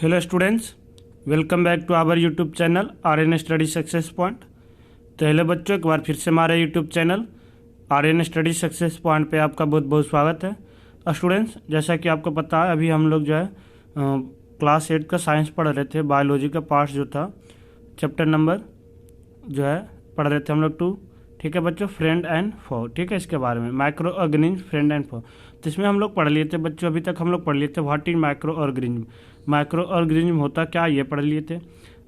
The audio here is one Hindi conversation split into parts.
Hello students, welcome back to our YouTube channel RN study success point. तो हेलो बच्चों, एक बार फिर से हमारे YouTube channel RN study success point पे आपका बहुत बहुत स्वागत है। स्टूडेंट्स, जैसा कि आपको पता है, अभी हम लोग जो है क्लास 8 का साइंस पढ़ रहे थे। बायोलॉजी का पार्ट जो था, चैप्टर नंबर जो है पढ़ रहे थे हम लोग 2। ठीक है बच्चों, फ्रेंड एंड फो। ठीक है, इसके बारे में माइक्रो ऑर्गेनिज्म, फ्रेंड एंड फो। तो इसमें हम लोग पढ़ लिए थे बच्चों, अभी तक हम लोग पढ़ लिए थे what is micro organism. Micro organism होता क्या, ये पढ़ लिए थे।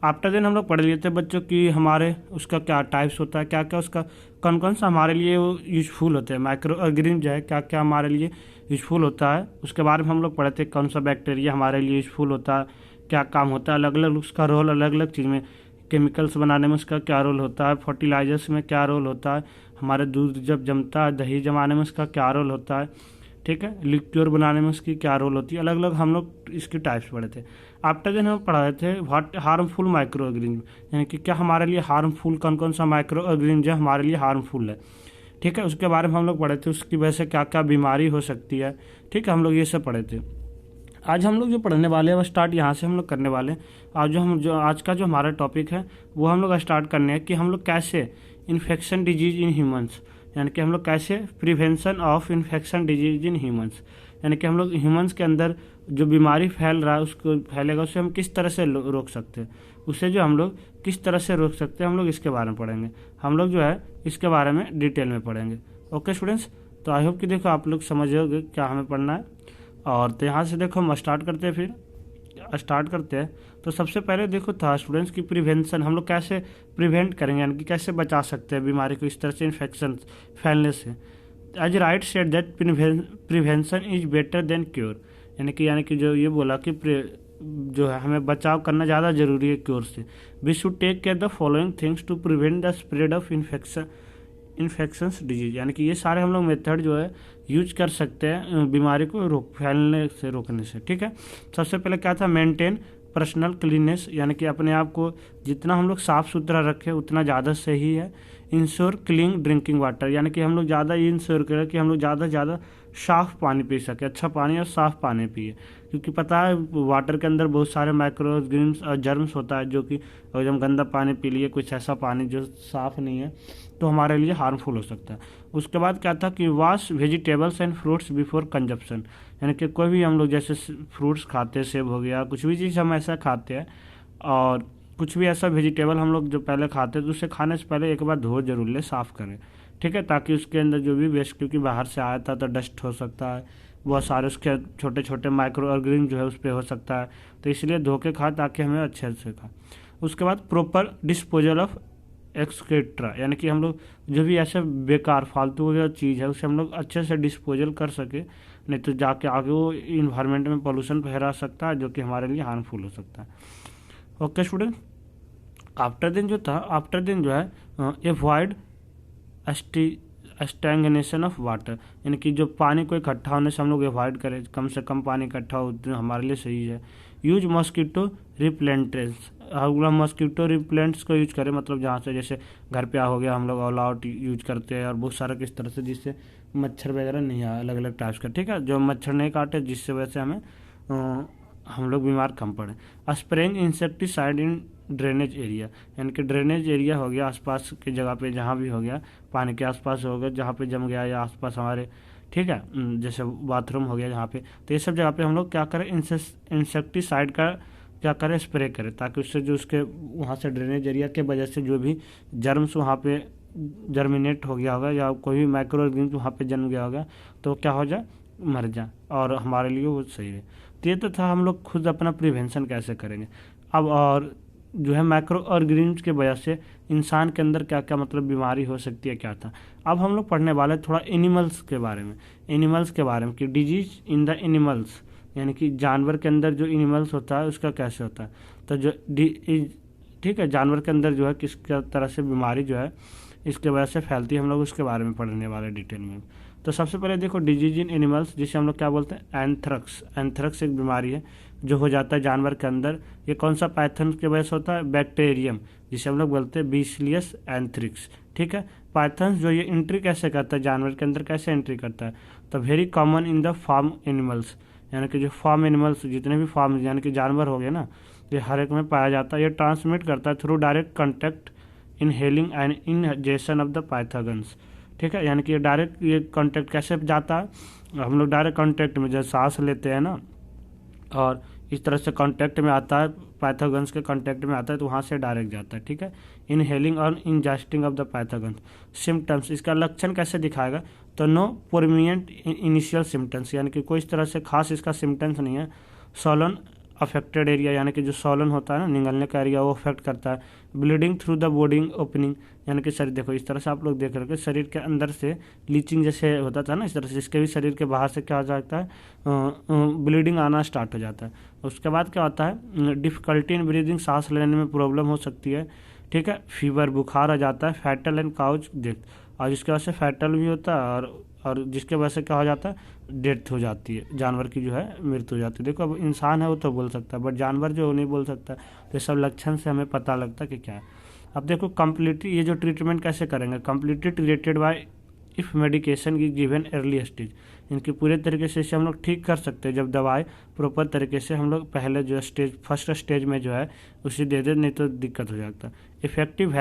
आफ्टर देन हम लोग पढ़ लिए थे बच्चों कि हमारे उसका क्या टाइप्स होता है, क्या क्या उसका कौन कौन सा हमारे लिए वो यूजफुल होते हैं। माइक्रो ऑर्गेनिज्म जो है क्या क्या हमारे लिए यूजफुल होता है, उसके बारे में हम लोग पढ़े थे। कौन सा बैक्टीरिया हमारे लिए यूजफुल होता है, क्या काम होता है, अलग अलग उसका रोल अलग अलग चीज़ में। केमिकल्स बनाने में उसका क्या रोल होता है, फर्टिलाइजर्स में क्या रोल होता है, हमारे दूध जब जमता है दही जमाने में उसका क्या रोल होता है। ठीक है, लिक्योर बनाने में उसकी क्या रोल होती है, अलग अलग हम लोग इसकी टाइप्स पढ़े थे। आफ्टर देन हम पढ़ा रहे थे व्हाट हार्मफुल माइक्रो ऑर्गेनिज्म, यानी कि क्या हमारे लिए हार्मफुल कौन कौन सा माइक्रो ऑर्गेनिज्म जो हमारे लिए हार्मफुल है। ठीक है, उसके बारे में हम लोग पढ़े थे, उसकी वजह से क्या क्या बीमारी हो सकती है। ठीक है, हम लोग ये सब पढ़े थे। आज हम लोग जो पढ़ने वाले हैं वो स्टार्ट यहाँ से हम लोग करने वाले हैं। आज का जो हमारा टॉपिक है वो हम लोग स्टार्ट करने हैं कि हम लोग कैसे इन्फेक्शन डिजीज इन ह्यूमंस, यानी कि हम लोग कैसे prevention of infection disease in humans, यानी कि हम लोग ह्यूमंस के अंदर जो बीमारी फैल रहा है उसको फैलेगा उसे हम किस तरह से रोक सकते हैं, उसे जो हम लोग किस तरह से रोक सकते हैं, हम लोग इसके बारे में पढ़ेंगे। हम लोग जो है इसके बारे में डिटेल में पढ़ेंगे। ओके स्टूडेंट्स, तो आई होप कि देखो आप लोग समझोगे क्या हमें पढ़ना है। और तो यहाँ से देखो हम स्टार्ट करते हैं। फिर स्टार्ट करते हैं तो सबसे पहले देखो था स्टूडेंट्स की प्रिवेंशन, हम लोग कैसे प्रिवेंट करेंगे, यानी कि कैसे बचा सकते हैं बीमारी को इस तरह से इन्फेक्शन फैलने से। As right said that prevention is better than cure, यानी कि जो ये बोला कि जो है हमें बचाव करना ज़्यादा जरूरी है क्योर से। We should take care the following things to prevent the spread of infections disease, यानी कि ये सारे हम लोग मेथड जो है यूज कर सकते हैं बीमारी को फैलने से रोकने से। ठीक है, सबसे पहले क्या था, मेंटेन पर्सनल क्लीननेस, यानी कि अपने आप को जितना हम लोग साफ़ सुथरा रखें उतना ज़्यादा सही है। इंश्योर क्लीन ड्रिंकिंग वाटर, यानी कि हम लोग ज़्यादा ये इंश्योर करें कि हम लोग ज़्यादा से ज़्यादा साफ़ पानी पी सके, अच्छा पानी और साफ़ पानी पिए, क्योंकि पता है वाटर के अंदर बहुत सारे माइक्रो ऑर्गेनिम्स और जर्म्स होता है, जो कि अगर हम गंदा पानी पी लिए, कुछ ऐसा पानी जो साफ़ नहीं है, तो हमारे लिए हार्मफुल हो सकता है। उसके बाद क्या था कि wash vegetables and fruits before consumption, यानी कि कोई भी हम लोग जैसे फ्रूट्स खाते हैं, सेब हो गया, कुछ भी चीज़ हम ऐसा खाते हैं, और कुछ भी ऐसा वेजिटेबल हम लोग जो पहले खाते हैं तो उसे खाने से पहले एक बार धो जरूर ले, साफ़ करें। ठीक है, ताकि उसके अंदर जो भी वेस्ट, क्योंकि बाहर से आया था तो डस्ट हो सकता है, बहुत सारे उसके छोटे छोटे माइक्रो ऑर्गेनिज्म जो है उस पर हो सकता है, तो इसलिए धो के खाएं ताकि हमें अच्छे से खाएं। उसके बाद प्रॉपर डिस्पोजल ऑफ एक्सक्रेट्रा, यानी कि हम लोग जो भी ऐसे बेकार फालतू चीज़ है उसे हम लोग अच्छे से डिस्पोजल कर सके, नहीं तो जाके आगे वो इन्वायरमेंट में पोल्यूशन फैला सकता है जो कि हमारे लिए हार्मफुल हो सकता है। ओके स्टूडेंट, आफ्टर दिन जो है एवॉइड स्टैग्नेशन ऑफ वाटर, यानी कि जो पानी को इकट्ठा होने से हम लोग अवॉइड करें, कम से कम पानी इकट्ठा हो उतना हमारे लिए सही है। यूज मॉस्किटो रिप्लेंटेंट्स, हम मॉस्किटो रिप्लेंट्स को यूज करें, मतलब जहाँ से जैसे घर पे हो गया हम लोग ऑल आउट यूज करते हैं, और बहुत सारा किस तरह से जिससे मच्छर वगैरह नहीं आए, अलग अलग टाइप्स का। ठीक है, जो मच्छर नहीं काटे, जिससे वजह से हमें हम लोग बीमार कम पड़े। Spraying insecticide in drainage area, यानी कि ड्रेनेज एरिया हो गया आसपास की जगह पे, जहाँ भी हो गया पानी के आसपास हो गया, जहाँ पे जम गया या आसपास हमारे, ठीक है, जैसे बाथरूम हो गया जहाँ पे, तो ये सब जगह पे हम लोग क्या करें, इंसेक्टिसाइड का क्या करें, स्प्रे करें, ताकि उससे जो उसके वहाँ से ड्रेनेज एरिया के वजह से जो भी जर्म्स वहाँ पे जर्मिनेट हो गया होगा या कोई भी माइक्रो ऑर्गेनिज्म वहाँ पे जन्म गया होगा, तो क्या हो जाए, मर जाए, और हमारे लिए वो सही है। तो ये तो था हम लोग खुद अपना प्रिवेंशन कैसे करेंगे। अब और जो है माइक्रो ऑर्गेनिज्म की वजह से इंसान के अंदर क्या क्या मतलब बीमारी हो सकती है, क्या था। अब हम लोग पढ़ने वाले थोड़ा एनिमल्स के बारे में कि डिजीज इन द एनिमल्स, यानी कि जानवर के अंदर जो एनिमल्स होता है उसका कैसे होता है, तो जो ठीक है, जानवर के अंदर जो है किस तरह से बीमारी जो है इसके वजह से फैलती है, हम लोग उसके बारे में पढ़ने वाले डिटेल में। तो सबसे पहले देखो डिजीज इन एनिमल्स, जिसे हम लोग क्या बोलते हैं, एंथ्रक्स एक बीमारी है जो हो जाता है जानवर के अंदर। ये कौन सा पाइथन की वजह से होता है, बैक्टीरियम, जिसे हम लोग बोलते हैं बैसिलियस एंथ्रिक्स। ठीक है, पाइथन जो ये एंट्री कैसे करता है जानवर के अंदर, कैसे एंट्री करता है, तो very common in the farm animals, यानी कि जो फार्म एनिमल्स, जितने भी फार्म यानी कि जानवर हो गए ना, ये हर एक में पाया जाता है। ये ट्रांसमिट करता है through direct contact, inhaling and injection of the pathogens. ठीक है, यानी कि ये डायरेक्ट ये कॉन्टैक्ट कैसे जाता है, हम लोग डायरेक्ट कॉन्टैक्ट में जब सांस लेते हैं ना, और इस तरह से कांटेक्ट में आता है, पाइथागन्स के कांटेक्ट में आता है, तो वहाँ से डायरेक्ट जाता है। ठीक है, इनहेलिंग और इंजेस्टिंग ऑफ द पाइथागन्स। सिम्टम्स, इसका लक्षण कैसे दिखाएगा, तो नो प्रोमिनेंट इनिशियल सिम्टम्स, यानी कि कोई इस तरह से खास इसका सिम्टम्स नहीं है। सोलन अफेक्टेड एरिया, यानी कि जो सोलन होता है ना, निगलने का एरिया, वो अफेक्ट करता है। Bleeding through the body opening, यानी कि शरीर, देखो इस तरह से आप लोग देख रहे हो, शरीर के अंदर से लीचिंग जैसे होता था ना, इस तरह से इसके भी शरीर के बाहर से क्या हो जाता है, ब्लीडिंग आना स्टार्ट हो जाता है। उसके बाद क्या होता है, डिफ़िकल्टी इन ब्रीदिंग, सांस लेने में प्रॉब्लम हो सकती है। ठीक है, फीवर, बुखार आ जाता है। फैटल एंड काउच डेथ, और जिसकी वजह से फैटल भी होता है, और जिसके वजह से क्या हो जाता है, डेथ हो जाती है, जानवर की जो है मृत्यु हो जाती है। देखो अब इंसान है वो तो बोल सकता है, बट जानवर जो नहीं बोल सकता, तो ये सब लक्षण से हमें पता लगता है कि क्या है। अब देखो कम्प्लीटली ये जो ट्रीटमेंट कैसे करेंगे, completely treated by if medication की गिवन अर्ली स्टेज, इनकी पूरे तरीके से इसे हम लोग ठीक कर सकते हैं जब दवाई प्रॉपर तरीके से हम लोग पहले जो स्टेज, फर्स्ट स्टेज में जो है उसे दे दे, नहीं तो दिक्कत हो जाता है। इफेक्टिव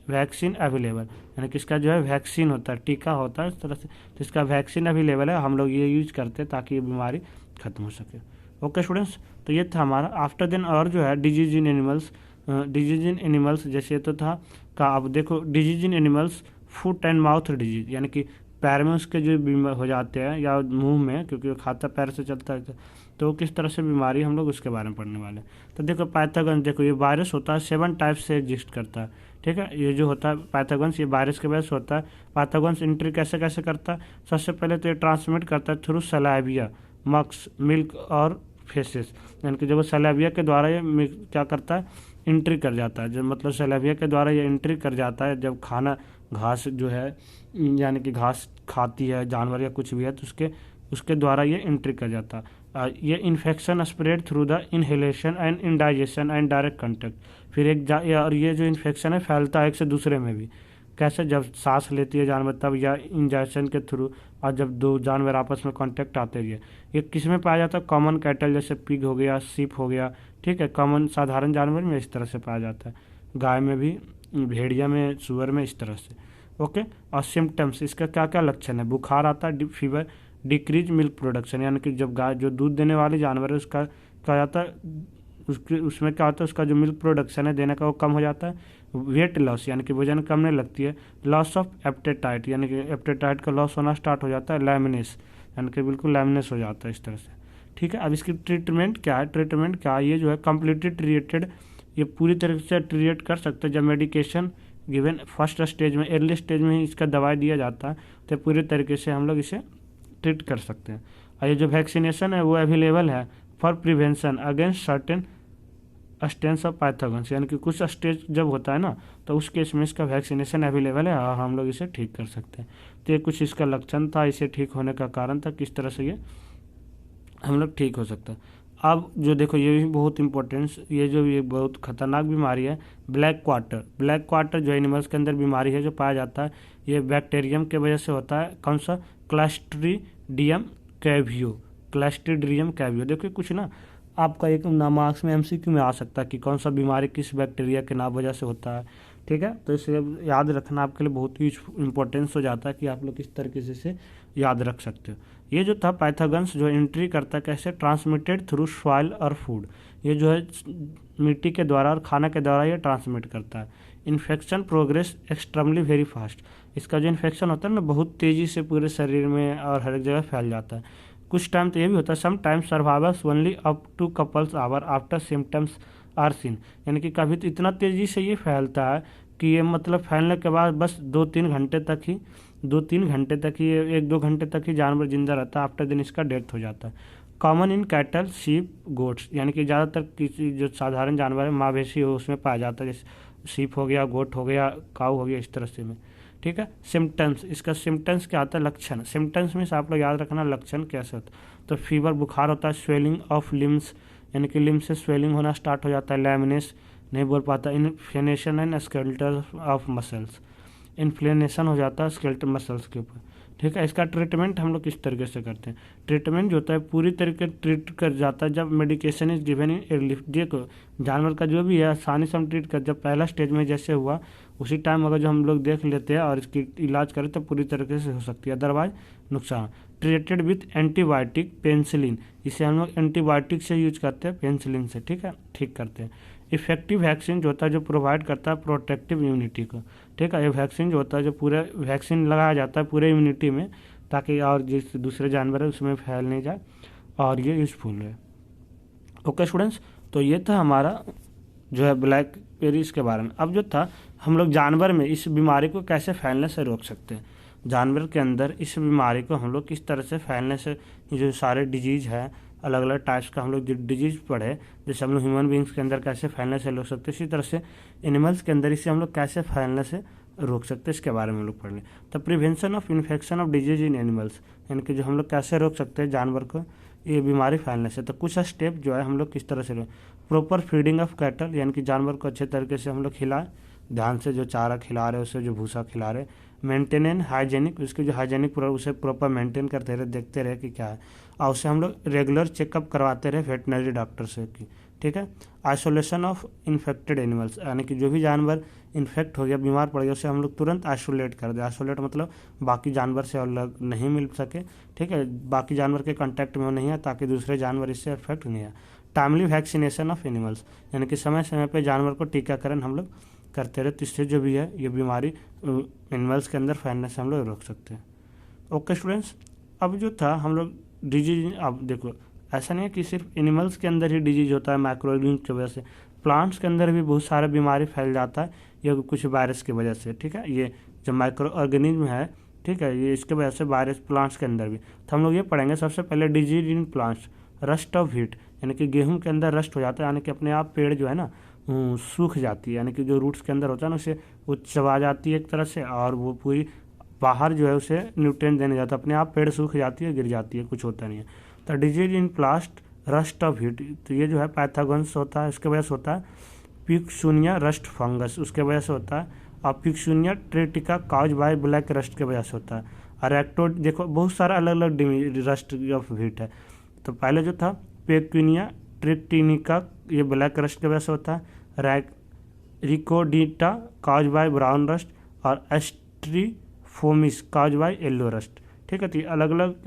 वैक्सीन अवेलेबल, यानी कि इसका जो है वैक्सीन होता है, टीका होता है इस तरह से, तो इसका वैक्सीन अवेलेबल है, हम लोग ये यूज करते हैं ताकि ये बीमारी खत्म हो सके। ओके स्टूडेंट्स, तो ये था हमारा। आफ्टर देन और जो है disease in animals, disease in animals जैसे तो था का, अब देखो disease in animals, foot and mouth disease, यानी कि पैर में उसके जो बीमार हो जाते हैं या मुंह में, क्योंकि वो खाता पैर से चलता है, तो किस तरह से बीमारी हम लोग उसके बारे में पढ़ने वाले हैं। तो देखो पाइथागन्स, देखो ये वायरस होता है, 7 टाइप से एग्जिस्ट करता है। ठीक है, ये जो होता है पाइथागन्स, ये वायरस के वजह से होता है। पाइथागन्स एंट्री कैसे कैसे करता है, सबसे पहले तो ये ट्रांसमिट करता है थ्रू सलाइविया, मक्स, मिल्क और फेसेस, यानी कि जब वो सलाइविया के द्वारा ये क्या करता है, एंट्री कर जाता है, जब मतलब सलाइविया के द्वारा ये एंट्री कर जाता है, जब खाना घास जो है, यानी कि घास खाती है जानवर या कुछ भी है, तो उसके द्वारा ये एंट्री कर जाता है। ये infection spread through the inhalation and indigestion and direct contact, फिर और ये जो इन्फेक्शन है फैलता है एक से दूसरे में भी, कैसे, जब सांस लेती है जानवर तब, या इंजेक्शन के थ्रू, और जब दो जानवर आपस में कांटेक्ट आते हैं। ये किस में पाया जाता है, कॉमन कैटल जैसे पिग हो गया, सीप हो गया। ठीक है, कॉमन साधारण जानवर में इस तरह से पाया जाता है, गाय में भी, भेड़िया में, सुअर में, इस तरह से। ओके, और सिम्टम्स, इसका क्या क्या लक्षण है, बुखार आता है, फीवर, डिक्रीज मिल्क प्रोडक्शन, यानी कि जब गाय जो दूध देने वाले जानवर है उसका क्या जाता है, उसमें क्या होता है, उसका जो मिल्क प्रोडक्शन है देने का वो कम हो जाता है। वेट लॉस, यानी कि वजन कमने लगती है। लॉस ऑफ एप्टेटाइट, यानी कि एप्टेटाइट का लॉस होना स्टार्ट हो जाता है। लैमिनेस, यानी कि बिल्कुल लैमिनेस हो जाता है इस तरह से। ठीक है, अब इसकी ट्रीटमेंट क्या है, ट्रीटमेंट क्या है, ये जो है कम्प्लीटली ट्रीटेड, ये पूरी तरह से ट्रीट कर सकते हैं जब मेडिकेशन गिवन फर्स्ट स्टेज में, अर्ली स्टेज में ही इसका दवाई दिया जाता है, तो पूरे तरीके से हम लोग इसे ट्रीट कर सकते हैं। और ये जो वैक्सीनेशन है वो अवेलेबल है for prevention against certain strains of pathogens, यानी कि कुछ स्टेज जब होता है ना, तो उस केस में इसका वैक्सीनेशन अवेलेबल है और हम लोग इसे ठीक कर सकते हैं। तो ये कुछ इसका लक्षण था, इसे ठीक होने का कारण था, किस तरह से ये हम लोग ठीक हो सकता है। अब जो देखो ये भी बहुत इंपॉर्टेंस, ये जो ये बहुत खतरनाक बीमारी है, ब्लैक क्वार्टर। ब्लैक क्वार्टर जो एनिमल्स के अंदर बीमारी है जो पाया जाता है, ये बैक्टीरियम के वजह से होता है। कौन सा, क्लस्ट्रीडियम कैवियो, क्लस्ट्रीडियम कैवियो। देखो कुछ ना आपका एक मार्क्स में एमसीक्यू में आ सकता है कि कौन सा बीमारी किस बैक्टीरिया के नाम वजह से होता है। ठीक है, तो इसे याद रखना आपके लिए बहुत ही इंपॉर्टेंस हो जाता है कि आप लोग किस तरीके से याद रख सकते हो। ये जो था पाइथागन्स जो एंट्री करता है कैसे, ट्रांसमिटेड थ्रू सॉइल और फूड, ये जो है मिट्टी के द्वारा और खाना के द्वारा ये ट्रांसमिट करता है। Infection progress extremely very fast, इसका जो इन्फेक्शन होता है ना बहुत तेज़ी से पूरे शरीर में और हर एक जगह फैल जाता है। कुछ टाइम तो ये भी होता है, some time survivals only up to couples hour after symptoms are seen, यानी कि कभी तो इतना तेज़ी से ये फैलता है कि ये मतलब फैलने के बाद बस 2-3 घंटे तक ही 1-2 घंटे तक ही जानवर जिंदा रहता है, आफ्टर दिन इसका डेथ हो जाता है। Common in cattle, sheep, goats, यानी कि ज़्यादातर किसी जो साधारण जानवर है मवेशी हो उसमें पाया जाता है, जैसे शीप हो गया, गोट हो गया, काऊ हो गया, इस तरह से में। ठीक है, सिम्टम्स, इसका सिम्टम्स क्या आता है, लक्षण। सिम्टम्स में आप लोग याद रखना लक्षण कैसे होता है, तो फीवर, बुखार होता है। स्वेलिंग ऑफ लिम्स, यानी कि लिम्स से स्वेलिंग होना स्टार्ट हो जाता है। लैमिनेस, नहीं बोल पाता। Inflammation and skeletal of muscles, inflammation हो जाता है स्केलेटल मसल्स के ऊपर। ठीक है। इसका ट्रीटमेंट हम लोग किस तरीके से करते हैं, ट्रीटमेंट जो होता है पूरी तरीके ट्रीट कर जाता है जब medication is given in early. देखो जानवर का जो भी है आसानी से हम ट्रीट कर, जब पहला स्टेज में जैसे हुआ उसी टाइम अगर जो हम लोग देख लेते हैं और इसकी इलाज करें तो पूरी तरीके से हो सकती है, अदरवाइज नुकसान। ट्रीटेड विथ एंटीबायोटिक पेंसिलिन, इसे हम लोग एंटीबायोटिक से यूज करते हैं, पेंसिलिन से, ठीक है, ठीक करते हैं। इफेक्टिव वैक्सीन जो होता है जो प्रोवाइड करता है प्रोटेक्टिव इम्यूनिटी को, ठीक है। ये वैक्सीन जो होता है जो पूरे वैक्सीन लगाया जाता है पूरे इम्यूनिटी में, ताकि और जिस दूसरे जानवर है उसमें फैल नहीं जाए और ये यूजफुल है। ओके स्टूडेंट्स, तो ये था हमारा जो है ब्लैकबेरीज के बारे में। अब जो था हम लोग जानवर में इस बीमारी को कैसे फैलने से रोक सकते हैं, जानवर के अंदर इस बीमारी को हम लोग किस तरह से फैलने से, जो सारे डिजीज़ है अलग अलग टाइप्स का हम लोग डिजीज़ पढ़े, जैसे हम लोग ह्यूमन बींग्स के अंदर कैसे फैलने से रोक सकते हैं, इसी तरह से एनिमल्स के अंदर इसे हम लोग कैसे फैलने से रोक सकते हैं, इसके बारे में हम लोग पढ़ लें। तो prevention of infection of disease in animals, यानी कि जो हम लोग कैसे रोक सकते हैं जानवर को ये बीमारी फैलने से। तो कुछ स्टेप जो है हम लोग किस तरह से रोक, प्रॉपर फीडिंग ऑफ कैटल, यानी कि जानवर को अच्छे तरीके से हम लोग खिलाएं, ध्यान से जो चारा खिला रहे उसे जो भूसा खिला रहे। मेंटेनेंस हाइजेनिक, उसके जो हाइजेनिक पूरा उसे प्रॉपर मेंटेन करते रहे, देखते रहे कि क्या है, और उसे हम लोग रेगुलर चेकअप करवाते रहे वेटनरी डॉक्टर से की, ठीक है। आइसोलेशन ऑफ इन्फेक्टेड एनिमल्स, यानी कि जो भी जानवर इन्फेक्ट हो गया बीमार पड़ गया उसे हम लोग तुरंत आइसोलेट कर दे। आइसोलेट मतलब बाकी जानवर से अलग नहीं मिल सके, ठीक है, बाकी जानवर के कांटेक्ट में वो नहीं है ताकि दूसरे जानवर इससे इफेक्ट नहीं है। टाइमली वैक्सीनेशन ऑफ एनिमल्स, यानी कि समय समय पर जानवर को टीकाकरण हम लोग करते रहे, तो इससे जो भी है ये बीमारी एनिमल्स के अंदर फैलने से हम लोग रोक सकते हैं। ओके स्टूडेंट्स, अब जो था हम लोग डिजीज, अब देखो ऐसा नहीं है कि सिर्फ एनिमल्स के अंदर ही डिजीज होता है माइक्रो ऑर्गेनिज्म की वजह से, प्लांट्स के अंदर भी बहुत सारा बीमारी फैल जाता है ये कुछ वायरस की वजह से, ठीक है। ये जो माइक्रो ऑर्गेनिज्म है, ठीक है, ये इसके वजह से वायरस प्लांट्स के अंदर भी। तो हम लोग ये पढ़ेंगे सबसे पहले disease in plants, rust of heat, यानी कि गेहूं के अंदर रस्ट हो जाता है, यानी कि अपने आप पेड़ जो है ना सूख जाती है, यानी कि जो रूट्स के अंदर होता है ना उसे वो चबा जाती है एक तरह से, और वो पूरी बाहर जो है उसे न्यूट्रिएंट देने जाता है, अपने आप पेड़ सूख जाती है, गिर जाती है, कुछ होता नहीं है। तो disease in प्लास्ट rust of heat, तो ये जो है पैथोगन्स होता है, इसके वजह से होता है। पिक्सूनिया रस्ट फंगस, उसके वजह से होता है। और पिक्सूनिया ट्रिटिका काउज बाय ब्लैक रस्ट के वजह से होता है। और एक्टो, देखो बहुत सारा अलग अलग रस्ट ऑफ हीट है। तो पहले जो था पेक्यूनिया ट्रिटिनिका, ये ब्लैक रस्ट की वजह से होता है। रिकोडिटा काउज बाय ब्राउन रस्ट, और एस्ट्रीफोमिस काउज बाय येलो रस्ट, ठीक है। तो अलग अलग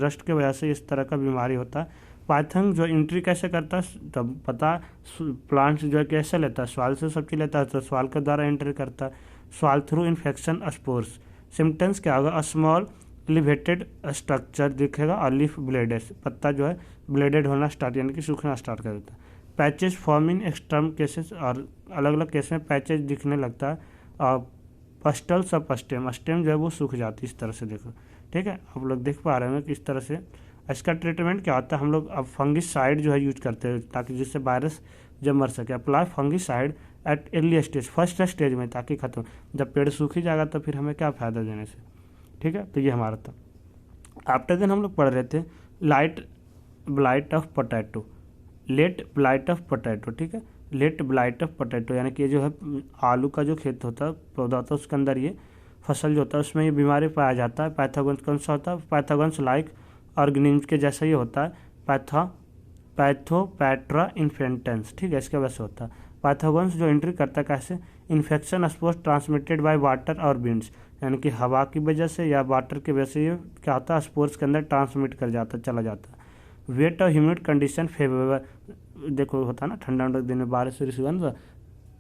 रस्ट के वजह से इस तरह का बीमारी होता है। पाइथन जो एंट्री कैसे करता है तब पता, प्लांट्स जो है कैसे लेता है, स्वाल से सब चीज लेता है, तो स्वाल के द्वारा एंट्री करता है। स्वाल थ्रू इन्फेक्शन स्पोर्स, सिम्टम्स क्या होगा, स्मॉल एलिवेटेड स्ट्रक्चर दिखेगा और लीफ ब्लेडेड, पत्ता जो है ब्लेडेड होना स्टार्ट यानी कि सूखना स्टार्ट कर देता है। पैचेस फॉर्म इन एक्सट्रम केसेस, और अलग अलग केस में पैचेस दिखने लगता है। और पस्टल सब स्टेम, स्टेम जो है वो सूख जाती है, इस तरह से देखो, ठीक है। आप लोग देख पा रहे हैं कि इस तरह से इसका ट्रीटमेंट क्या होता है, हम लोग अब फंगिसाइड जो है यूज करते हैं ताकि जिससे वायरस जब मर सके। Apply fungicide at early stage, first stage में, ताकि खत्म, जब पेड़ सूख ही जाएगा तो फिर हमें क्या फ़ायदा देने से, ठीक है। तो ये हमारा था। आफ्टर देन हम लोग पढ़ रहे थे light blight of potato, late blight of potato, ठीक है, लेट ब्लाइट ऑफ पोटैटो, यानी कि ये जो है आलू का जो खेत होता है पौधा होता है उसके अंदर ये फसल जो होता है उसमें ये बीमारी पाया जाता है। पैथोगन्स कौन सा होता है, पैथोगन्स लाइक ऑर्गेनिज्म के जैसा ही होता है, पैथोपैट्रा इन्फेंटेंस, ठीक है, इसके वजह से होता है। पैथोगन्स जो एंट्री करता है कैसे, infection spores transmitted by water और विंड्स, यानी कि हवा की वजह से या वाटर की वजह से ये क्या होता है स्पोर्स के अंदर ट्रांसमिट कर जाता है, चला जाता है। वेट और ह्यूमिड कंडीशन फेवरेबल, देखो होता है ना ठंडा ठंडा दिन में बारिश वारिश हुआ ना,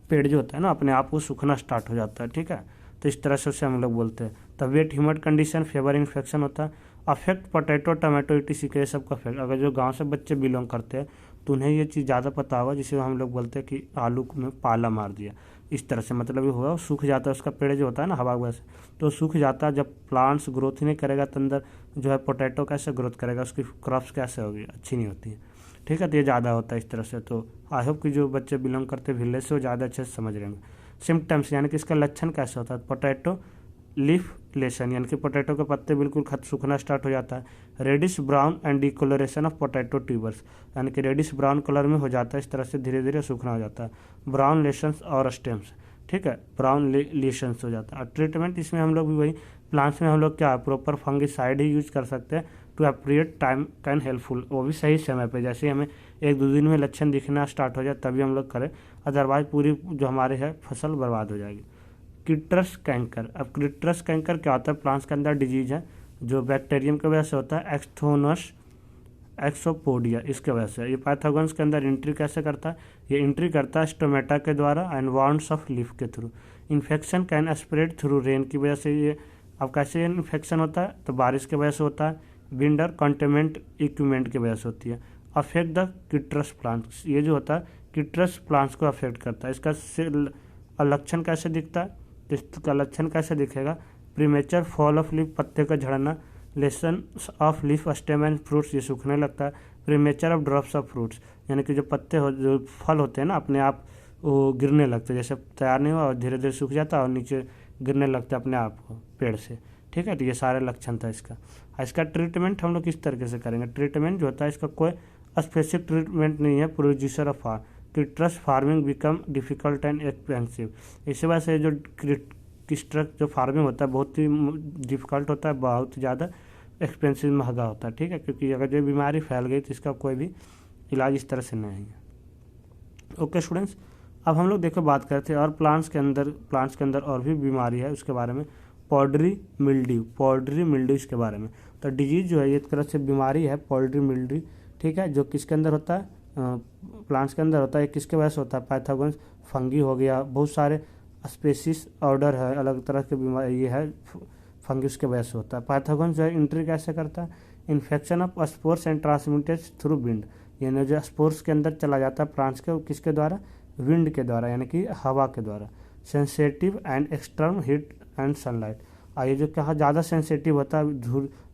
पेड़ जो होता है ना अपने आप को सूखना स्टार्ट हो जाता है, ठीक है। तो इस तरह से उसे हम लोग बोलते हैं। तो wet humid condition favour infection होता है। अफेक्ट पोटैटो टमाटो इटीसी के सब का अफेक्ट, अगर जो गांव से बच्चे बिलोंग करते हैं तो उन्हें ये चीज़ ज़्यादा पता होगा, जिसे हम लोग बोलते हैं कि आलू में पाला मार दिया, इस तरह से मतलब ये होगा, सूख जाता है उसका पेड़ जो होता है ना हवा वजह से, तो सूख जाता है। जब प्लांट्स ग्रोथ ही नहीं करेगा तो अंदर जो है पोटैटो कैसे ग्रोथ करेगा, उसकी क्रॉप्स कैसे होगी, अच्छी नहीं होती है, ठीक है। तो ये ज़्यादा होता है इस तरह से। तो आई होप कि जो बच्चे बिलोंग करते हैं विलेज से वो ज़्यादा अच्छे से समझ रहे हैं। सिम्टम्स यानी कि इसका लक्षण कैसे होता है, पोटैटो लीफ लेशन, यानी कि पोटैटो के पत्ते बिल्कुल खत सूखना स्टार्ट हो जाता है। Reddish brown and discolouration of potato tubers, यानी कि रेडिश ब्राउन कलर में हो जाता है, इस तरह से धीरे धीरे सूखना हो जाता है। ब्राउन लेशंस और स्टेम्स, ठीक है, ब्राउन लेशंस हो जाता है। और ट्रीटमेंट इसमें हम लोग भी वही प्लांट्स में हम लोग क्या प्रॉपर फंगिसाइड ही यूज कर सकते हैं टू अप्रिएट टाइम कैन हेल्पफुल, वो भी सही समय पे, जैसे हमें 1-2 दिन में लक्षण दिखना स्टार्ट हो जाए तभी हम लोग करें, अदरवाइज पूरी जो हमारे है फसल बर्बाद हो जाएगी। क्रिटरस कैंकर, अब क्रिटरस कैंकर क्या होता है, प्लांट्स के अंदर डिजीज है जो बैक्टीरियम की वजह से होता है, एक्स्थोनस एक्सोपोडिया, इसके वजह से। ये पैथोगन्स के अंदर एंट्री कैसे करता है, ये एंट्री करता है स्टोमेटा के द्वारा एंड वाउंड्स ऑफ लीफ के through. Infection can spread through rain की वजह से ये, अब कैसे इन्फेक्शन होता है, तो बारिश की वजह से होता है, विंड और कंटेनमेंट इक्विपमेंट की वजह से होती है। अफेक्ट द किट्रस प्लांट्स, ये जो होता है किट्रस प्लांट्स को अफेक्ट करता है। इसका लक्षण कैसे दिखता है, तो इसका लक्षण कैसे दिखेगा, प्रीमेचर फॉल ऑफ लीफ, पत्ते का झड़ना, lesson of leaf stem and fruits, ये सूखने लगता है, premature of drops of fruits, यानी कि जो पत्ते हो, जो फल होते हैं ना, अपने आप वो गिरने लगते हैं, जैसे तैयार नहीं हुआ और धीरे धीरे सूख जाता है और नीचे गिरने लगता है अपने आप को पेड़ से, ठीक है। तो ये सारे लक्षण था इसका। इसका ट्रीटमेंट हम लोग किस तरीके से करेंगे, ट्रीटमेंट जो होता है इसका कोई स्पेसिफिक ट्रीटमेंट नहीं है, producer of citrus farming become difficult and expensive, इसी वजह से जो किस्ट्रस जो फार्मिंग होता है बहुत ही डिफिकल्ट होता है, बहुत ज़्यादा एक्सपेंसिव, महंगा होता है, ठीक है, क्योंकि अगर जो बीमारी फैल गई तो इसका कोई भी इलाज इस तरह से नहीं है। ओके स्टूडेंट्स, अब हम लोग देखो बात करते हैं और प्लांट्स के अंदर और भी बीमारी है उसके बारे में, पॉडरी मिल्ड्यू इसके बारे में। तो डिजीज जो है ये एक तरह से बीमारी है पॉडरी मिल्ड्यू, ठीक है, जो किसके अंदर होता है, प्लांट्स के अंदर होता है। किसके वजह से होता है, पैथोगन्स, फंगी हो गया, बहुत सारे स्पेसीज ऑर्डर है, अलग तरह के बीमारी ये है फंगस के वजह से होता है। पैथोगन जो है एंट्री कैसे करता है, infection of spores and transmitted through wind, यानी जो स्पोर्स के अंदर चला जाता है प्लांट्स के, किसके द्वारा, विंड के द्वारा, यानी कि हवा के द्वारा। Sensitive and external heat and sunlight, ये जो कहा ज़्यादा सेंसेटिव होता है,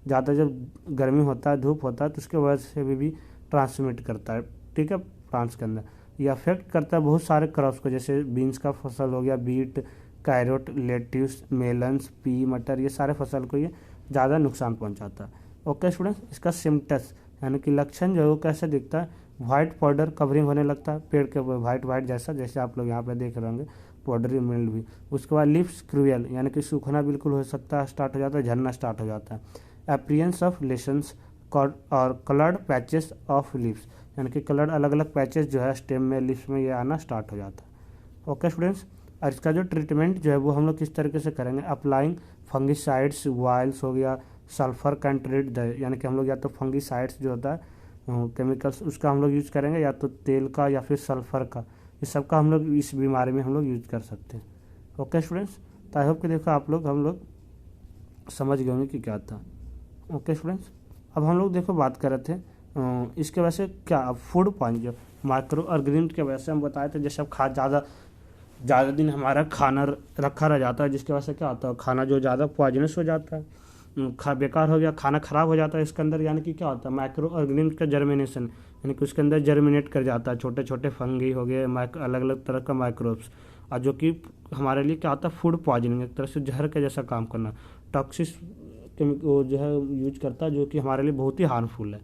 ज़्यादा जब गर्मी होता है, धूप होता है, तो उसके वजह से भी ट्रांसमिट करता है, ठीक है, प्लांट्स के अंदर। ये अफेक्ट करता है बहुत सारे क्रॉप्स को, जैसे बीन्स का फसल हो गया, beet, carrot, lettuce, melons, pea, मटर, ये सारे फसल को ये ज़्यादा नुकसान पहुंचाता है। ओके स्टूडेंट्स, इसका सिम्टम्स यानी कि लक्षण जो है वो कैसे दिखता है, वाइट पाउडर कवरिंग होने लगता है पेड़ के ऊपर, वाइट जैसा, जैसे आप लोग यहाँ पे देख रहे होंगे पाउडरी मिल्ड भी। उसके बाद लिप्स क्रूएल, यानी कि सूखना बिल्कुल हो सकता है, स्टार्ट हो जाता है, झरना स्टार्ट हो जाता है। अपीयरेंस ऑफ लेशंस और कलर्ड पैचेस ऑफ लिप्स, यानी कि कलर्ड अलग अलग पैचेस जो है स्टेम में, लिप्स में, ये आना स्टार्ट हो जाता है। ओके स्टूडेंट्स, और इसका जो ट्रीटमेंट जो है वो हम लोग किस तरीके से करेंगे, अप्लाइंग फंगिसाइड्स, वाइल्स हो गया, सल्फर कैन ट्रीट द, यानी कि हम लोग या तो फंगिसाइड्स जो होता है केमिकल्स उसका हम लोग यूज़ करेंगे, या तो तेल का या फिर सल्फर का, इस सब का हम लोग इस बीमारी में हम लोग यूज कर सकते हैं। ओके स्टूडेंट्स, तो आई होप कि देखो हम लोग समझ गए होंगे कि क्या था। ओके स्टूडेंट्स, अब हम लोग देखो बात कर रहे थे इसके वजह से क्या, फूड पॉइजन, माइक्रो ऑर्गेनिज्म के वजह से हम बताए थे, जैसे अब ज़्यादा दिन हमारा खाना रखा रह जाता है, जिसकी वजह से क्या होता है, खाना जो ज़्यादा पॉइजनस हो जाता है, बेकार हो गया, खाना ख़राब हो जाता है। इसके अंदर यानी कि क्या होता है, माइक्रो ऑर्गेनिज्म का जर्मिनेशन, यानी कि उसके अंदर जर्मिनेट कर जाता है, छोटे छोटे फंगी हो गए, अलग अलग तरह का माइक्रोब्स, और जो कि हमारे लिए क्या होता है, फूड पॉइजनिंग, एक तरह से जहर के जैसा काम करना, टॉक्सिस वो जो है यूज करता है, जो कि हमारे लिए बहुत ही हार्मफुल है।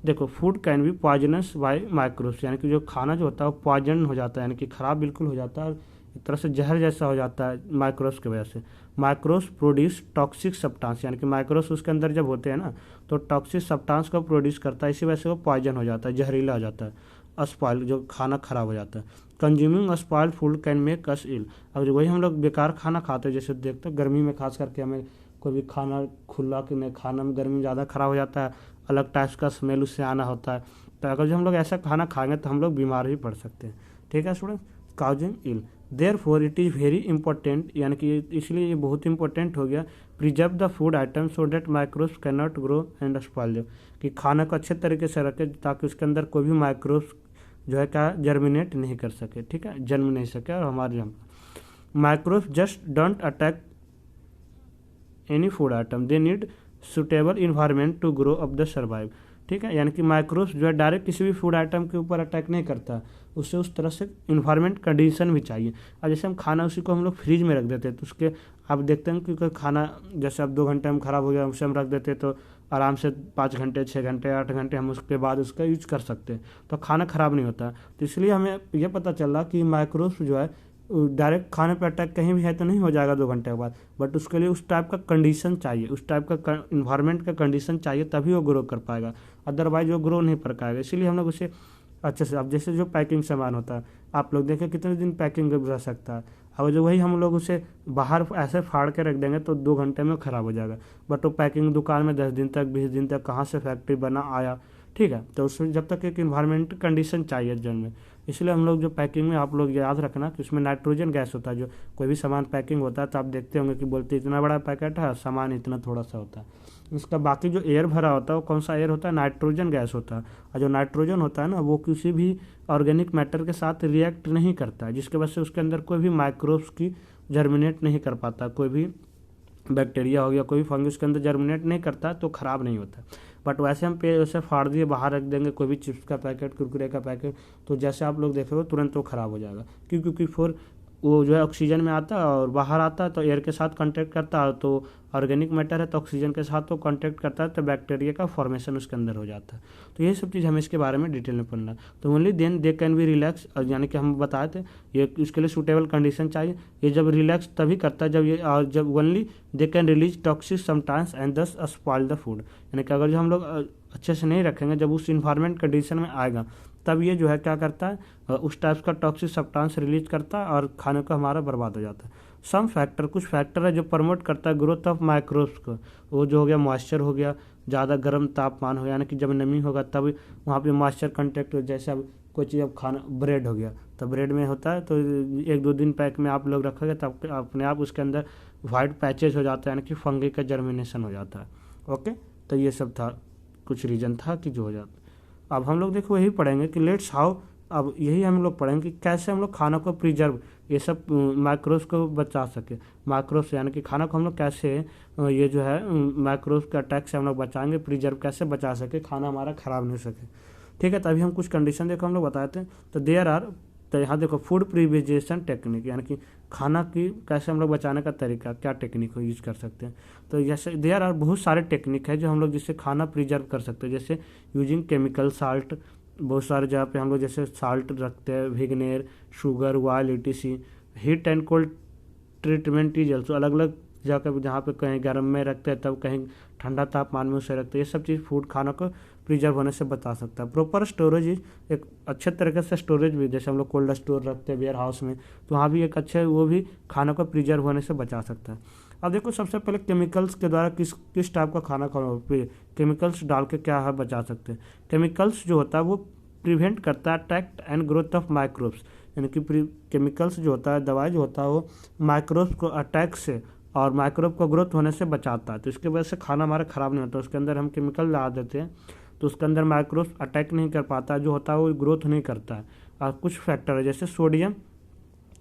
देखो, food can B poisonous by microbes, यानी कि जो खाना जो होता है वो पॉइजन हो जाता है, यानी कि ख़राब बिल्कुल हो जाता है, एक तरह से जहर जैसा हो जाता है माइक्रोब्स की वजह से। माइक्रोब्स प्रोड्यूस टॉक्सिक सब्सटेंस, यानी कि माइक्रोब्स उसके अंदर जब होते हैं ना तो टॉक्सिक सब्सटेंस को प्रोड्यूस करता है, इसी वजह से वो पॉइजन हो जाता है, जहरीला हो जाता है, स्पॉइल, जो खाना खराब हो जाता है। Consuming spoiled food can make us ill, अब वही हम लोग बेकार खाना खाते हैं, जैसे देखते हैं गर्मी में खास करके हमें कोई भी खाना खुला कि नहीं, खाना में गर्मी ज़्यादा ख़राब हो जाता है, अलग टाइप का स्मेल उससे आना होता है, तो अगर जो हम लोग ऐसा खाना खाएंगे तो हम लोग बीमार भी पड़ सकते हैं, ठीक है students. Causing ill, therefore it is very important, यानी कि इसलिए ये बहुत इंपॉर्टेंट हो गया, preserve the food item so that microbes can not grow and spoil them, कि खाना को अच्छे तरीके से रखें ताकि उसके अंदर कोई भी माइक्रोब्स जो है क्या जर्मिनेट नहीं कर सके, ठीक है, जन्म नहीं सके, और हमारे microbes just don't attack any food item, they need suitable environment to grow up the survive, ठीक है, यानी कि माइक्रोब्स जो है डायरेक्ट किसी भी फूड आइटम के ऊपर अटैक नहीं करता, उससे उस तरह से इन्वायरमेंट कंडीशन भी चाहिए। और जैसे हम खाना उसी को हम लोग फ्रिज में रख देते हैं तो उसके आप देखते हैं कि खाना जैसे अब 2 घंटे में ख़राब हो गया, उसे हम रख देते तो आराम से 5 घंटे, 6 घंटे, 8 घंटे हम उसके बाद उसका यूज कर सकते हैं, तो खाना ख़राब नहीं होता। तो इसलिए हमें यह पता चल रहा कि माइक्रोब्स जो है डायरेक्ट खाने पे अटैक कहीं भी है तो नहीं हो जाएगा 2 घंटे के बाद, बट उसके लिए उस टाइप का कंडीशन चाहिए, उस टाइप का इन्वायरमेंट का कंडीशन चाहिए, तभी वो ग्रो कर पाएगा, अदरवाइज वो ग्रो नहीं कर पाएगा। इसीलिए हम लोग उसे अच्छे से, अब जैसे जो पैकिंग सामान होता है आप लोग देखें कितने दिन पैकिंग रह सकता है, और जो वही हम लोग उसे बाहर ऐसे फाड़ के रख देंगे तो 2 घंटे में ख़राब हो जाएगा, बट वो पैकिंग दुकान में 10 दिन तक 20 दिन तक कहाँ से फैक्ट्री बना आया, ठीक है। तो उसमें जब तक एक इन्वायरमेंट कंडीशन चाहिए जन में, इसलिए हम लोग जो पैकिंग में आप लोग याद रखना कि उसमें नाइट्रोजन गैस होता है। जो कोई भी सामान पैकिंग होता है तो आप देखते होंगे कि बोलते इतना बड़ा पैकेट है, सामान इतना थोड़ा सा होता है, उसका बाकी जो एयर भरा होता है वो कौन सा एयर होता है, नाइट्रोजन गैस होता है। और जो नाइट्रोजन होता है ना वो किसी भी ऑर्गेनिक मैटर के साथ रिएक्ट नहीं करता है, जिसके वजह से उसके अंदर कोई भी माइक्रोब्स की जर्मिनेट नहीं कर पाता, कोई भी बैक्टीरिया हो गया, कोई भी फंगस के अंदर जर्मिनेट नहीं करता तो ख़राब नहीं होता। बट वैसे हम पे वैसे फाड़ दिए बाहर रख देंगे कोई भी चिप्स का पैकेट, कुरकुरे का पैकेट, तो जैसे आप लोग देखोगे तुरंत वो ख़राब हो जाएगा, क्योंकि फिर वो जो है ऑक्सीजन में आता है और बाहर आता है तो एयर के साथ कांटेक्ट करता है, तो ऑर्गेनिक मैटर है तो ऑक्सीजन के साथ वो कांटेक्ट करता है तो बैक्टीरिया का फॉर्मेशन उसके अंदर हो जाता है। तो ये सब चीज़ हमें इसके बारे में डिटेल में पढ़ना। तो only then they can be relax, यानी कि हम बताए थे ये इसके लिए सूटेबल कंडीशन चाहिए। ये जब रिलैक्स तभी करता है जब only they can release toxic sometimes and दस स्पॉइल द फूड, यानी कि अगर जो हम लोग अच्छे से नहीं रखेंगे, जब उस इन्वायरमेंट कंडीशन में आएगा तब ये जो है क्या करता है, उस टाइप का टॉक्सिक सब्सटेंस रिलीज करता है और खाने का हमारा बर्बाद हो जाता है। सम फैक्टर, कुछ फैक्टर है जो प्रमोट करता है ग्रोथ ऑफ माइक्रोब्स को, वो जो हो गया मॉइस्चर हो गया, ज़्यादा गर्म तापमान हो, यानी कि जब नमी होगा तब वहाँ पे मॉइस्चर कंटेक्ट हो, जैसे अब कोई चीज़, अब खाना ब्रेड हो गया तो ब्रेड में होता है तो 1-2 दिन पैक में आप लोग रखोगे तब अपने आप उसके अंदर वाइट पैचेज हो जाता है, यानी कि फंगी का जर्मिनेशन हो जाता है। ओके, तो ये सब था, कुछ रीज़न था कि जो हो जाता। अब हम लोग देखो यही पढ़ेंगे कि लेट्स हाउ, अब यही हम लोग पढ़ेंगे कि कैसे हम लोग खाना को प्रिजर्व, ये सब माइक्रोब्स को बचा सके, माइक्रोब्स यानी कि खाना को हम लोग कैसे ये जो है माइक्रोब्स के अटैक से हम लोग बचाएंगे, प्रिजर्व कैसे बचा सके, खाना हमारा ख़राब नहीं सके, ठीक है। तभी हम कुछ कंडीशन देखो हम लोग बताए थे। तो देयर आर, तो यहाँ देखो फूड प्रिजर्वेशन टेक्निक, यानी कि खाना की कैसे हम लोग बचाने का तरीका, क्या टेक्निक को यूज़ कर सकते हैं। तो जैसे देयर आर बहुत सारे टेक्निक है जो हम लोग जिससे खाना प्रिजर्व कर सकते हैं, जैसे यूजिंग केमिकल साल्ट, बहुत सारे जगह पे हम लोग जैसे साल्ट रखते हैं, विगनेर, sugar, oil, ETC, heat and cold treatment is also, अलग अलग जगह जहाँ पे कहीं गर्म में रखते हैं तब कहीं ठंडा तापमान में उसे रखते हैं, ये सब चीज़ फूड खाना को प्रिजर्व होने से बचा सकता है। प्रॉपर स्टोरेज इज, एक अच्छे तरीके से स्टोरेज भी, जैसे हम लोग कोल्ड स्टोर रखते हैं वेयर हाउस में, तो वहाँ भी एक अच्छे, वो भी खाना को प्रिजर्व होने से बचा सकता है। अब देखो सबसे पहले केमिकल्स के द्वारा किस टाइप का खाना केमिकल्स डाल के क्या है बचा सकते हैं। केमिकल्स जो होता है वो प्रिवेंट करता है attack and growth of microbes, यानी कि केमिकल्स जो होता है, दवाई जो होता है वो माइक्रोब्स को अटैक से और माइक्रोब को ग्रोथ होने से बचाता है, तो इसके वजह से खाना हमारा ख़राब नहीं होता। उसके अंदर हम केमिकल डाल देते हैं तो उसके अंदर माइक्रोब्स अटैक नहीं कर पाता, जो होता है वो ग्रोथ नहीं करता है। और कुछ फैक्टर है जैसे सोडियम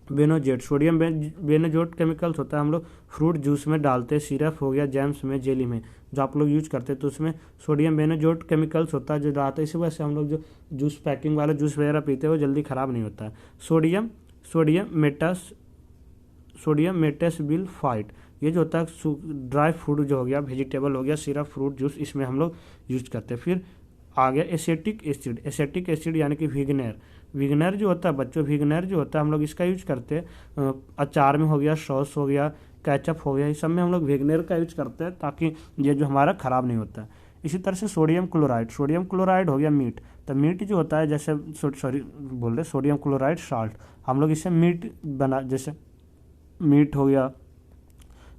बेनोजेट, सोडियम बेनोजेट केमिकल्स होता है, हम लोग फ्रूट जूस में डालते हैं, सिरप हो गया, जैम्स में, जेली में जो आप लोग यूज करते हैं, तो उसमें सोडियम बेनोजेट केमिकल्स होता है जो डालते हैं, इसी वजह से हम लोग जो जूस पैकिंग वाला जूस वगैरह पीते हैं वो जल्दी ख़राब नहीं होता है। सोडियम मेटासिल फाइट, ये जो होता है ड्राई फ्रूट जो हो गया, वेजिटेबल हो गया, सिरप, फ्रूट जूस, इसमें हम लोग यूज करते हैं। फिर आ गया एसिटिक एसिड यानी कि विगनर जो होता है बच्चों, विगनर जो होता है हम लोग इसका यूज करते हैं, अचार में हो गया, सॉस हो गया, केचप हो गया, इस सब में हम लोग विगनर का यूज करते हैं ताकि ये जो हमारा ख़राब नहीं होता है। इसी तरह से सोडियम क्लोराइड हो गया मीट, तो मीट जो होता है जैसे सोडियम क्लोराइड साल्ट, हम लोग इससे मीट बना, जैसे मीट हो गया,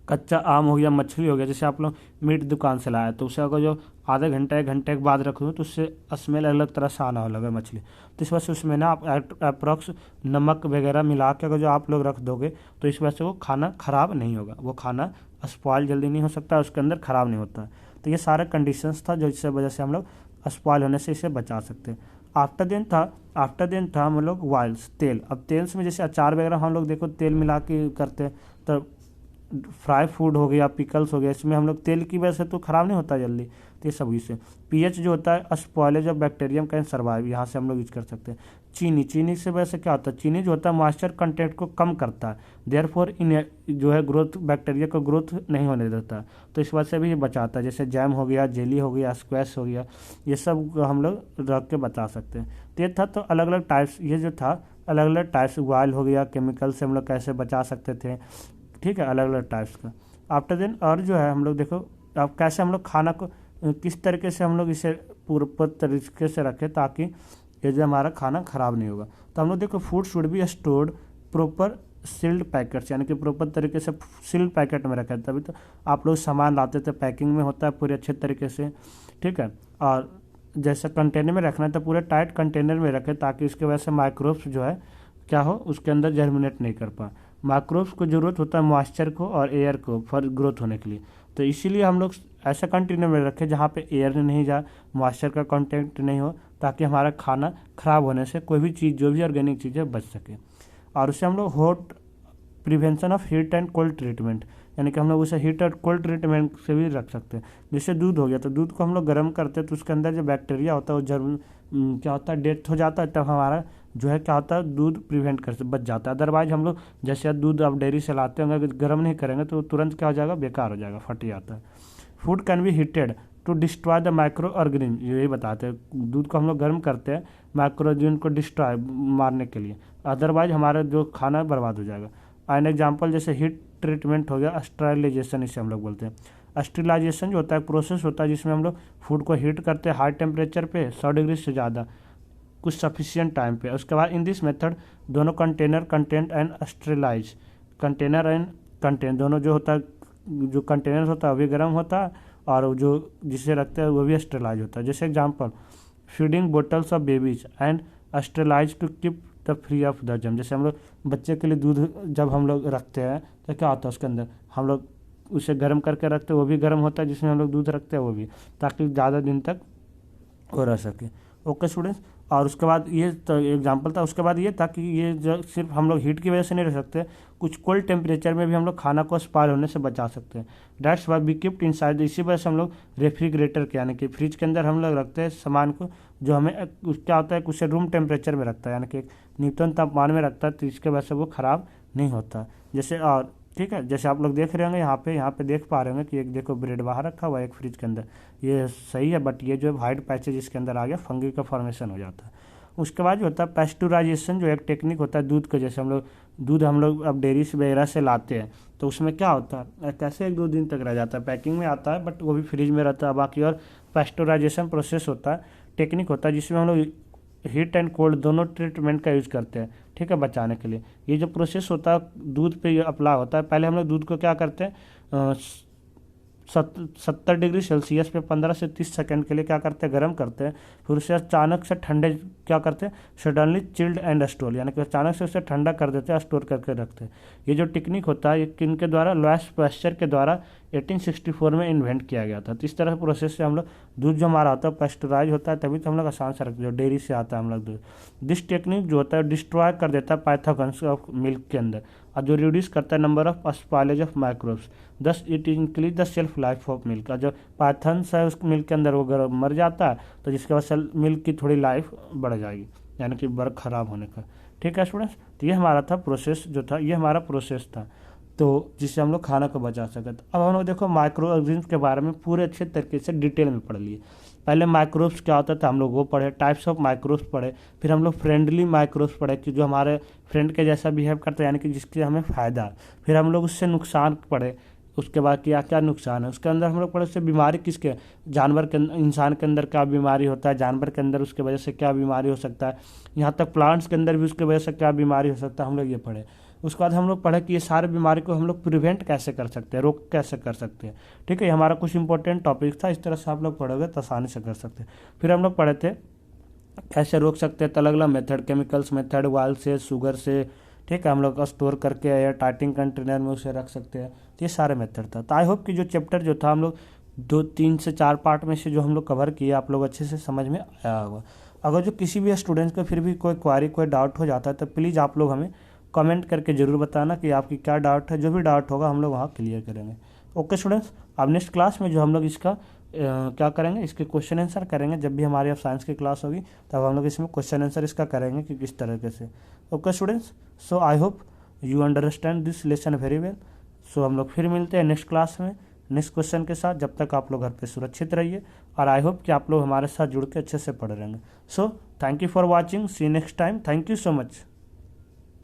कच्चा आम हो गया, मछली हो गया, जैसे आप लोग मीट दुकान से लाया तो उसे अगर जो आधे घंटे 1 घंटे के बाद रखो तो उससे स्मेल अलग तरह से आना लगे मछली, तो इस वजह से उसमें ना आप अप्रॉक्स नमक वगैरह मिला के अगर जो आप लोग रख दोगे तो इस वजह से वो खाना ख़राब नहीं होगा, वो खाना स्पॉइल जल्दी नहीं हो सकता, उसके अंदर ख़राब नहीं होता। तो ये सारे कंडीशंस था जो इससे वजह से हम लोग स्पॉइल होने से इसे बचा सकते हैं। आफ्टर देन था हम लोग ऑयल्स, तेल। अब तेल में जैसे अचार वगैरह हम लोग देखो तेल मिला के करते हैं, तो फ्राई फूड हो गया, पिकल्स हो गया, इसमें हम लोग तेल की वजह से तो ख़राब नहीं होता जल्दी, तो ये सब से पीएच जो होता है spoilage of bacterium can survive, यहाँ से हम लोग यूज कर सकते हैं। चीनी से वजह से क्या होता है, चीनी जो होता है मॉइस्चर कंटेंट को कम करता है, देयरफॉर इन जो है ग्रोथ, बैक्टीरिया को ग्रोथ नहीं होने देता, तो इस वजह से भी ये बचाता है। जैसे जैम हो गया, जेली हो गया, स्क्वैश हो गया, ये सब हम लोग रख के बचा सकते हैं। तो ये था, तो अलग अलग टाइप्स, ये जो था अलग अलग टाइप्स, ऑयल हो गया, केमिकल से हम लोग कैसे बचा सकते थे, ठीक है, अलग अलग टाइप्स का। आफ्टर देन और जो है हम लोग देखो अब कैसे हम लोग खाना को किस तरीके से हम लोग इसे पूरे तरीके से रखें ताकि ये जो हमारा खाना ख़राब नहीं होगा। तो हम लोग देखो food should be stored proper sealed packets, यानी कि प्रॉपर तरीके से सील्ड पैकेट में रखा है, तभी तो आप लोग सामान लाते थे पैकिंग में होता है पूरे अच्छे तरीके से, ठीक है। और जैसे कंटेनर में रखना है तो पूरे टाइट कंटेनर में रखें ताकि इसके वजह से माइक्रोब्स जो है क्या हो, उसके अंदर जर्मिनेट नहीं कर पाए। माइक्रोब्स को ज़रूरत होता है मॉइस्चर को और एयर को फॉर ग्रोथ होने के लिए, तो इसीलिए हम लोग ऐसा कंटेनर में रखें जहाँ पे एयर नहीं जाए, मॉइस्चर का कंटेंट नहीं हो, ताकि हमारा खाना ख़राब होने से कोई भी चीज़ जो भी ऑर्गेनिक चीज़ है बच सके। और उसे हम लोग hot prevention of heat and cold treatment, यानी कि हम लोग उसे हीट और कोल्ड ट्रीटमेंट से भी रख सकते हैं। जैसे दूध हो गया तो दूध को हम लोग गर्म करते हैं तो उसके अंदर जो बैक्टीरिया होता है वो जर्म क्या होता है, डेथ हो जाता है, तब हमारा जो है क्या होता है, दूध प्रिवेंट कर बच जाता है। अदरवाइज हम लोग जैसे दूध आप डेयरी से लाते होंगे, अगर गर्म नहीं करेंगे तो तुरंत क्या हो जाएगा, बेकार हो जाएगा, फट जाता है। Food can be heated to destroy the micro organism, यही बताते हैं दूध को हम लोग गर्म करते हैं माइक्रो ऑर्गेनिज्म को डिस्ट्रॉय मारने के लिए, अदरवाइज हमारा जो खाना बर्बाद हो जाएगा। एन एग्जाम्पल जैसे हीट ट्रीटमेंट हो गया, स्टरलाइजेशन इसे हम लोग बोलते हैं। स्टरलाइजेशन जो होता है प्रोसेस होता है जिसमें हम लोग फूड को हीट करते हैं हाई टेम्परेचर पे 100 डिग्री से ज़्यादा कुछ सफिशियंट टाइम पे। उसके बाद इन दिस मेथड दोनों container content and sterilise, container and content दोनों जो होता है, जो कंटेनर होता है वो भी गर्म होता है और जो जिसे रखते हैं वो भी स्टरलाइज होता है। जैसे example feeding bottles of babies and sterilise to keep the free of the germ, जैसे हम लोग बच्चे के लिए दूध जब हम लोग रखते हैं तो क्या होता है उसके अंदर हम लोग उसे गर्म करके रखते हैं, वो भी गर्म होता है जिसमें हम लोग दूध रखते हैं वो भी, ताकि ज़्यादा दिन तक वो रह सके। ओके स्टूडेंट्स, और उसके बाद ये तो एग्जाम्पल था, उसके बाद ये था कि ये जो सिर्फ हम लोग हीट की वजह से नहीं रह सकते, कुछ कोल्ड टेम्परेचर में भी हम लोग खाना को स्पॉइल होने से बचा सकते हैं। That's why be keeped inside, इसी वजह से हम लोग रेफ्रिजरेटर के यानी कि फ्रिज के अंदर हम लोग रखते हैं सामान को, जो हमें क्या होता है उसे रूम टेम्परेचर में रखता है, यानी कि न्यूटन तापमान में रखता है, तो इसके वजह से वो ख़राब नहीं होता। जैसे और ठीक है, जैसे आप लोग देख रहे होंगे यहाँ पे देख पा रहे होंगे कि एक देखो ब्रेड बाहर रखा हुआ है एक फ्रिज के अंदर, ये सही है, बट ये जो वाइट पैचेज इसके अंदर आ गया फंगी का फॉर्मेशन हो जाता है। उसके बाद जो होता है पेस्चुराइजेशन, जो एक टेक्निक होता है दूध को, जैसे दूध हम लोग अब डेयरी से वगैरह से लाते हैं तो उसमें क्या होता है कैसे 1-2 दिन तक रह जाता है, पैकिंग में आता है बट वो भी फ्रिज में रहता है बाकी। और पेस्चुराइजेशन प्रोसेस होता है, टेक्निक होता है जिसमें हम लोग हीट एंड कोल्ड दोनों ट्रीटमेंट का यूज़ करते हैं, ठीक है, बचाने के लिए। ये जो प्रोसेस होता है दूध पे ये अप्लाई होता है। पहले हम लोग दूध को क्या करते हैं 70 डिग्री सेल्सियस पे 15 से 30 सेकंड के लिए क्या करते हैं, गर्म करते हैं, फिर उसे अचानक से ठंडे क्या करते हैं, सडनली चिल्ड एंड स्टोर, यानी कि अचानक से उसे ठंडा कर देते हैं, स्टोर करके रखते हैं। ये जो टेक्निक होता है ये किन के द्वारा, लुईस पास्चर के द्वारा 1864 में इन्वेंट किया गया था। तो इस तरह के प्रोसेस से हम लोग दूध जो हमारा होता है पेस्चराइज होता है, तभी तो हम लोग आसान से रखते हैं, जो डेयरी से आता है हम लोग दूध। दिस टेक्निक जो होता है डिस्ट्रॉय कर देता है पैथोजेंस ऑफ मिल्क के अंदर, और जो रिड्यूस करता है number of spoilage of microbes, thus it increase the shelf life of milk. जो पैथन्स है उस मिल्क के अंदर वो अगर मर जाता है तो जिसके वजह से मिल्क की थोड़ी लाइफ बढ़ जाएगी, यानी कि बर्फ खराब होने का। ठीक है स्टूडेंट्स, तो ये हमारा था प्रोसेस, जो था ये हमारा प्रोसेस था, तो जिससे हम लोग खाना को बचा सके। तो अब हम लोग देखो माइक्रो ऑर्गेनिज्म के बारे में पूरे अच्छे तरीके से डिटेल में पढ़ लिए। पहले माइक्रोब्स क्या होता था हम लोग वो पढ़े, टाइप्स ऑफ माइक्रोब्स पढ़े, फिर हम लोग फ्रेंडली माइक्रोब्स पढ़े कि जो हमारे फ्रेंड के जैसा बिहेव करता है, यानी कि जिसके हमें फ़ायदा। फिर हम लोग उससे नुकसान पढ़े, उसके बाद क्या क्या नुकसान है, उसके अंदर हम लोग पढ़े उससे बीमारी किसके, जानवर के इंसान के अंदर क्या बीमारी होता है, जानवर के अंदर उसके वजह से क्या बीमारी हो सकता है, यहाँ तक प्लांट्स के अंदर भी उसके वजह से क्या बीमारी हो सकता है, हम लोग ये पढ़े। उसके बाद हम लोग पढ़े कि ये सारे बीमारी को हम लोग प्रिवेंट कैसे कर सकते हैं, रोक कैसे कर सकते हैं। ठीक है, ये हमारा कुछ इंपॉर्टेंट टॉपिक था, इस तरह से आप लोग पढ़ोगे तो आसानी से कर सकते हैं। फिर हम लोग पढ़े थे कैसे रोक सकते हैं, अलग अलग मेथड, केमिकल्स मेथड, ऑयल से, शुगर से, ठीक है, हम लोग स्टोर करके या टाइटिंग कंटेनर में उसे रख सकते हैं। तो ये सारे मेथड था। तो आई होप कि जो चैप्टर जो था हम लोग 2, 3 से 4 पार्ट में से जो हम लोग कवर किए आप लोग अच्छे से समझ में आया होगा। अगर जो किसी भी स्टूडेंट्स को फिर भी कोई क्वारी, कोई डाउट हो जाता है तो प्लीज़ आप लोग हमें कमेंट करके ज़रूर बताना कि आपकी क्या डाउट है। जो भी डाउट होगा हम लोग वहाँ क्लियर करेंगे। ओके स्टूडेंट्स, अब नेक्स्ट क्लास में जो हम लोग इसका क्या करेंगे, इसके क्वेश्चन आंसर करेंगे। जब भी हमारी अब साइंस की क्लास होगी तब हम लोग इसमें क्वेश्चन आंसर इसका करेंगे कि किस तरीके से। Okay students, so I hope you understand this lesson very well. So हम लोग फिर मिलते हैं नेक्स्ट क्लास में नेक्स्ट क्वेश्चन के साथ। जब तक आप लोग घर पे सुरक्षित रहिए, और आई होप कि आप लोग हमारे साथ जुड़ के अच्छे से पढ़ रहेंगे। So thank you for watching, see next time, thank you so much.